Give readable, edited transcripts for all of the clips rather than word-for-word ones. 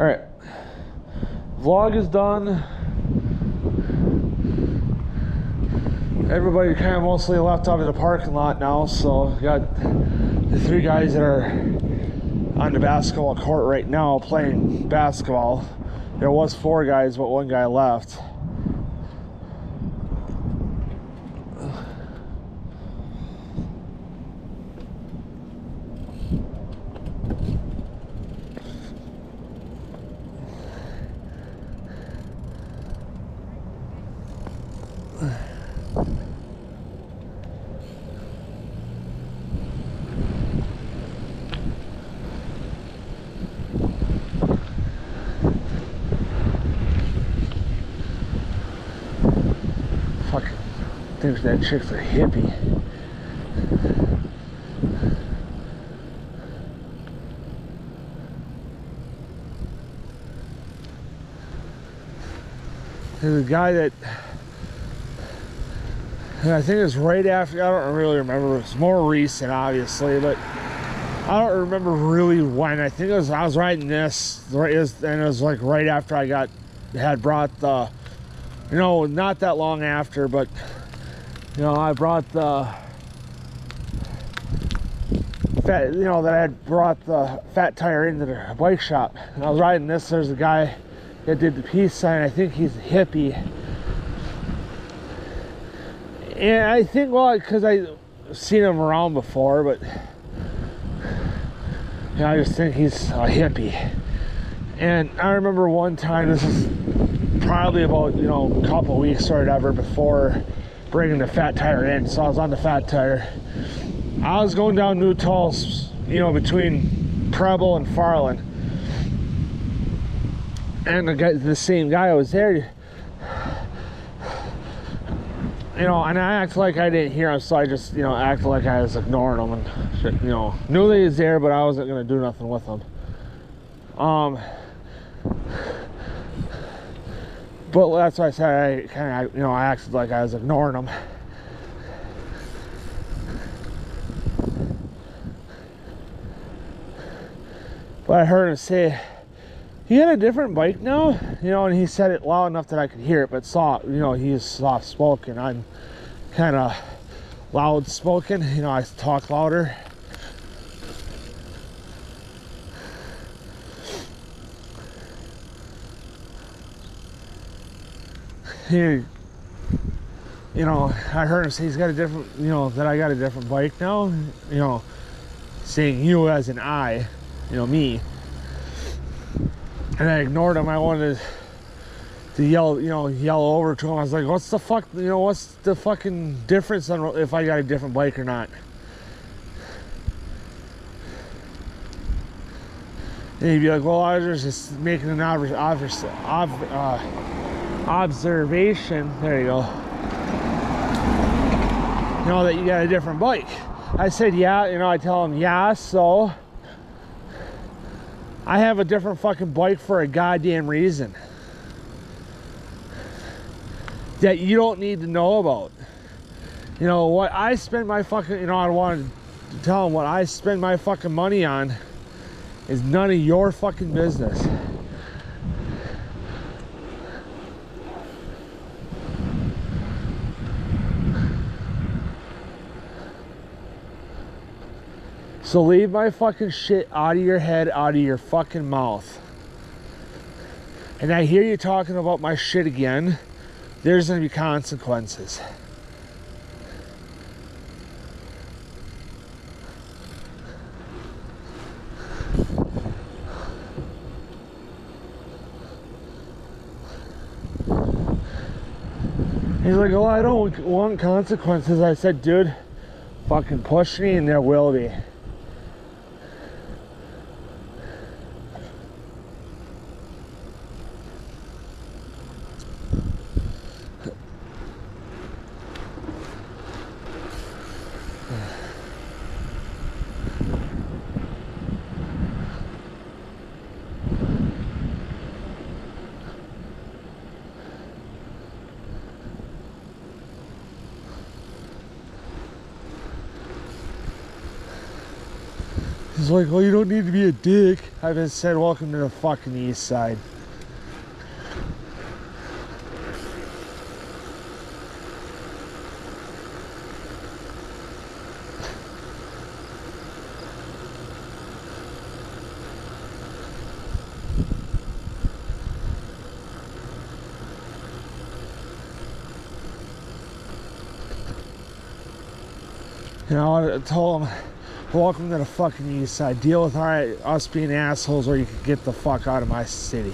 All right, vlog is done. Everybody kind of mostly left out of the parking lot now, so got the 3 guys that are on the basketball court right now playing basketball. There was 4 guys, but 1 guy left. Fuck, thinks that chick's a hippie. There's a guy that, and I think it was right after, I don't really remember, it was more recent obviously, but I don't remember really when. I think it was, I was riding this, and it was like right after I had brought the, you know, not that long after, but you know, I brought the fat, you know, that I had brought the fat tire into the bike shop, and I was riding this. There's a guy that did the peace sign. I think he's a hippie, and I think, well, because I've seen him around before, but you know, I just think he's a hippie. And I remember one time, this is probably about, you know, a couple weeks or whatever before bringing the fat tire in. So I was on the fat tire. I was going down New Tulse, you know, between Preble and Farland. And the same guy was there, you know, and I acted like I didn't hear him, so I just, you know, acted like I was ignoring him and shit, you know. Knew that he was there, but I wasn't gonna do nothing with him. But that's why I said I kind of, you know, I acted like I was ignoring him. But I heard him say he had a different bike now, you know, and he said it loud enough that I could hear it, but you know, he's soft spoken. I'm kind of loud spoken, you know, I talk louder. You know, I heard him say he's got a different, you know, that I got a different bike now, you know, saying you as an I, you know, me. And I ignored him. I wanted to yell, you know, yell over to him. I was like, what's the fuck, you know, what's the fucking difference on if I got a different bike or not? And he'd be like, well, I was just making an observation, there you go, you know, that you got a different bike. I said, yeah, you know, I tell him, yeah, so I have a different fucking bike for a goddamn reason that you don't need to know about. You know, what I spend my fucking, you know, I wanted to tell him what I spend my fucking money on is none of your fucking business. So leave my fucking shit out of your head, out of your fucking mouth. And I hear you talking about my shit again, there's gonna be consequences. He's like, oh, I don't want consequences. I said, dude, fucking push me and there will be. was like, well, you don't need to be a dick. I just said, welcome to the fucking east side. You know, I told him, welcome to the fucking east side. Deal with us being assholes, or you can get the fuck out of my city.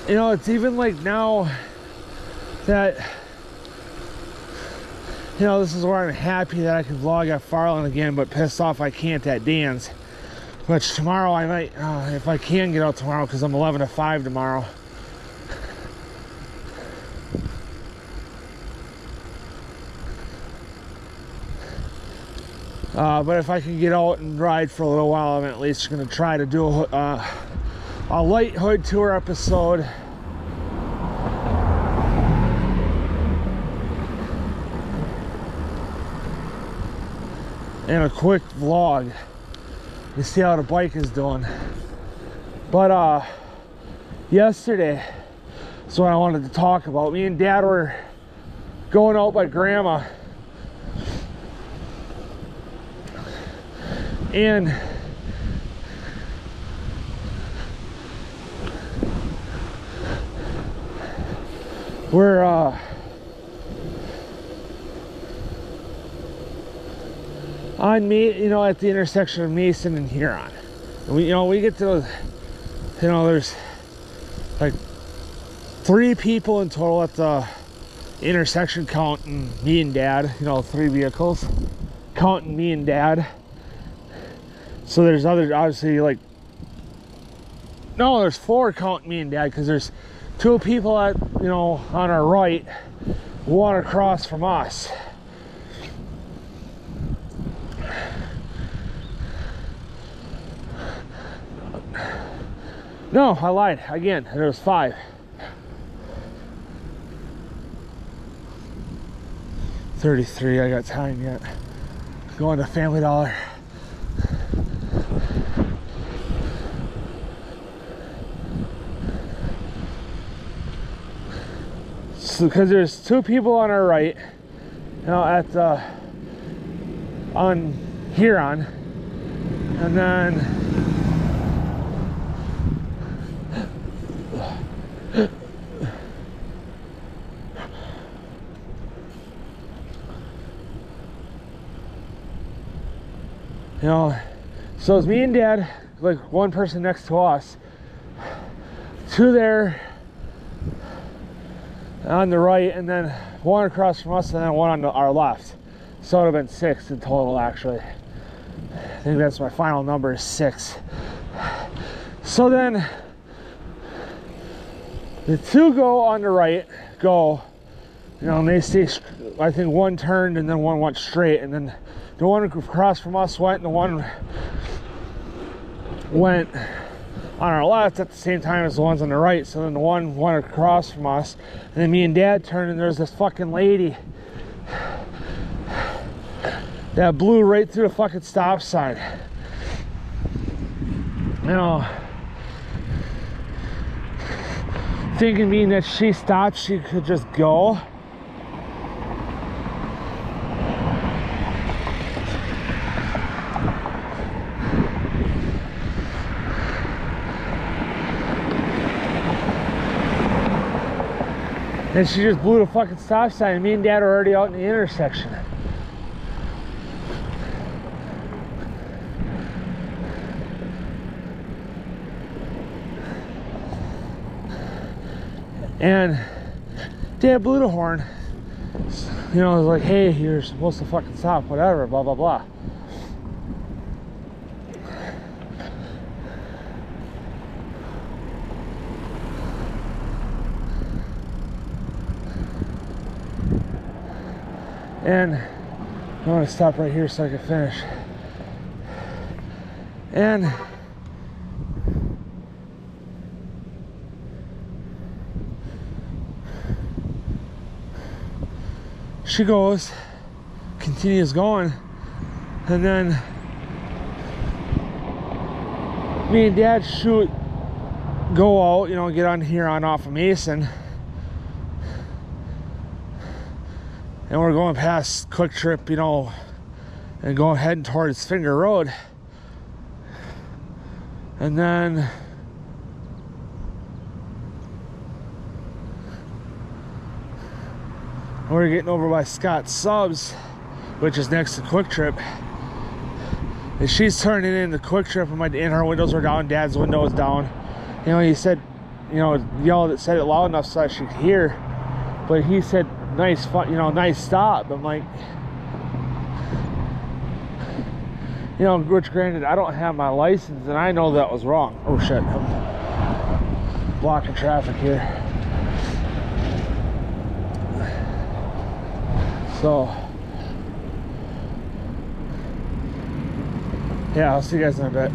You know, it's even like now that, this is where I'm happy that I can vlog at Farland again, but pissed off I can't at Dan's. Which tomorrow I might, if I can get out tomorrow, because I'm 11 to 5 tomorrow. But if I can get out and ride for a little while, I'm at least going to try to do a light hood tour episode. And a quick vlog. You see how the bike is doing. But yesterday, that's what I wanted to talk about. Me and Dad were going out by Grandma. And we're on me, at the intersection of Mason and Huron. And we get to, there's like 3 people in total at the intersection, counting me and Dad. 3 vehicles, counting me and Dad. So there's obviously there's 4 counting me and Dad, because there's 2 people at, on our right, 1 across from us. No, I lied. Again, there was 5. $33, I got time yet. Going to Family Dollar. So, because there's 2 people on our right, on Huron, and then so it's me and Dad, like 1 person next to us, 2 there on the right, and then 1 across from us, and then 1 on our left. So it would have been 6 in total, actually. I think that's my final number, is 6. So then the 2 go on the right, and they stay, I think 1 turned and then 1 went straight, and then the 1 across from us went, and the 1 went on our left at the same time as the ones on the right. So then the 1 went across from us, and then me and Dad turned, and there's this fucking lady that blew right through the fucking stop sign. Thinking being that she stopped, she could just go. And she just blew the fucking stop sign, and me and Dad are already out in the intersection. And Dad blew the horn. It was like, hey, you're supposed to fucking stop, whatever, blah, blah, blah. And I'm gonna stop right here so I can finish. And she goes, continues going, and then me and Dad go out, you know, get on here on off of Mason, and we're going past Quick Trip, you know, and going heading towards Finger Road, and then we're getting over by Scott Subs, which is next to Quick Trip. And she's turning into Quick Trip, and her windows were down, Dad's window was down. You know, he said, you know, said it loud enough so I should hear. But he said, nice stop. I'm like, you know, which granted, I don't have my license, and I know that was wrong. Oh shit, I'm blocking traffic here. So, yeah, I'll see you guys in a bit.